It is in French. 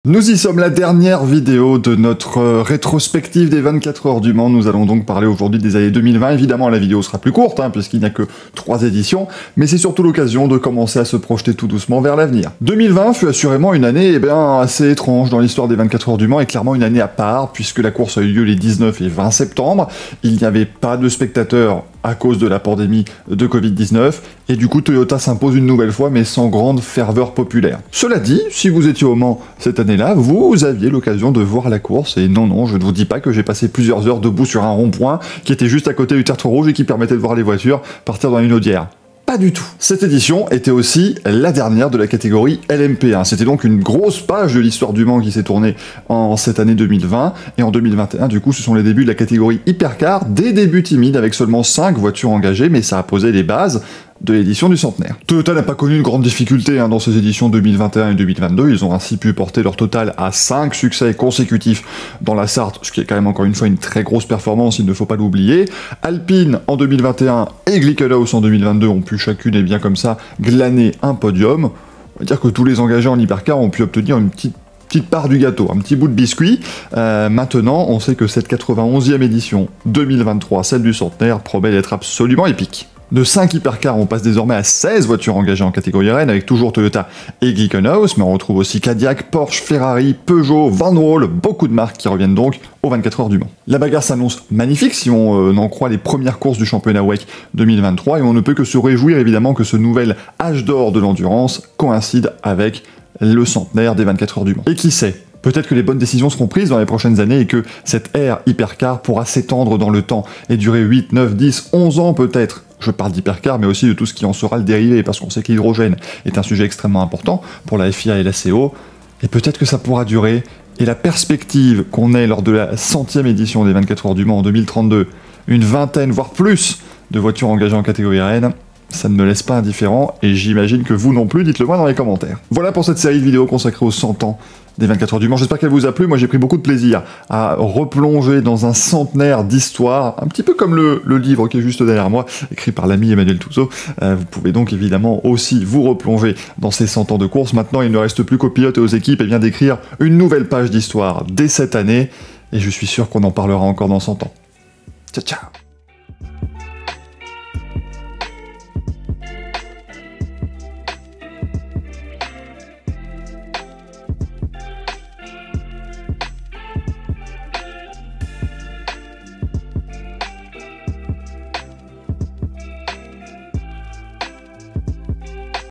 Nous y sommes, la dernière vidéo de notre rétrospective des 24 heures du Mans. Nous allons donc parler aujourd'hui des années 2020. Évidemment, la vidéo sera plus courte, puisqu'il n'y a que 3 éditions, mais c'est surtout l'occasion de commencer à se projeter tout doucement vers l'avenir. 2020 fut assurément une année assez étrange dans l'histoire des 24 heures du Mans, et clairement une année à part, puisque la course a eu lieu les 19 et 20 septembre. Il n'y avait pas de spectateurs à cause de la pandémie de Covid-19, et du coup Toyota s'impose une nouvelle fois, mais sans grande ferveur populaire. Cela dit, si vous étiez au Mans cette année-là, vous aviez l'occasion de voir la course, et non, je ne vous dis pas que j'ai passé plusieurs heures debout sur un rond-point qui était juste à côté du tertre rouge et qui permettait de voir les voitures partir dans une audière. Pas du tout. Cette édition était aussi la dernière de la catégorie LMP1. C'était donc une grosse page de l'histoire du Mans qui s'est tournée en cette année 2020, et en 2021, du coup, ce sont les débuts de la catégorie Hypercar, des débuts timides avec seulement 5 voitures engagées, mais ça a posé les bases de l'édition du centenaire. Toyota n'a pas connu une grande difficulté dans ces éditions 2021 et 2022, ils ont ainsi pu porter leur total à 5 succès consécutifs dans la Sarthe, ce qui est quand même encore une fois une très grosse performance, il ne faut pas l'oublier. Alpine en 2021 et Glickenhaus en 2022 ont pu chacune, et bien comme ça, glaner un podium. On va dire que tous les engagés en hypercar ont pu obtenir une petite part du gâteau, un petit bout de biscuit. Maintenant, on sait que cette 91e édition 2023, celle du centenaire, promet d'être absolument épique. De 5 hypercars, on passe désormais à 16 voitures engagées en catégorie Rennes, avec toujours Toyota et Glickenhaus, mais on retrouve aussi Cadillac, Porsche, Ferrari, Peugeot, Van Wall, beaucoup de marques qui reviennent donc aux 24 heures du Mans. La bagarre s'annonce magnifique si on en croit les premières courses du championnat WEC 2023, et on ne peut que se réjouir évidemment que ce nouvel âge d'or de l'endurance coïncide avec le centenaire des 24 heures du Mans. Et qui sait, peut-être que les bonnes décisions seront prises dans les prochaines années et que cette ère hypercar pourra s'étendre dans le temps et durer 8, 9, 10, 11 ans peut-être. Je parle d'hypercar, mais aussi de tout ce qui en sera le dérivé, parce qu'on sait que l'hydrogène est un sujet extrêmement important pour la FIA et la CO, et peut-être que ça pourra durer, et la perspective qu'on ait lors de la 100e édition des 24 heures du Mans en 2032, une vingtaine, voire plus, de voitures engagées en catégorie Rennes, ça ne me laisse pas indifférent, et j'imagine que vous non plus, dites-le moi dans les commentaires. Voilà pour cette série de vidéos consacrée aux 100 ans des 24 heures du Mans, j'espère qu'elle vous a plu. Moi j'ai pris beaucoup de plaisir à replonger dans un centenaire d'histoire, un petit peu comme le livre qui est juste derrière moi, écrit par l'ami Emmanuel Touzeau. Vous pouvez donc évidemment aussi vous replonger dans ces 100 ans de course. Maintenant il ne reste plus qu'aux pilotes et aux équipes d'écrire une nouvelle page d'histoire dès cette année, et je suis sûr qu'on en parlera encore dans 100 ans. Ciao ciao.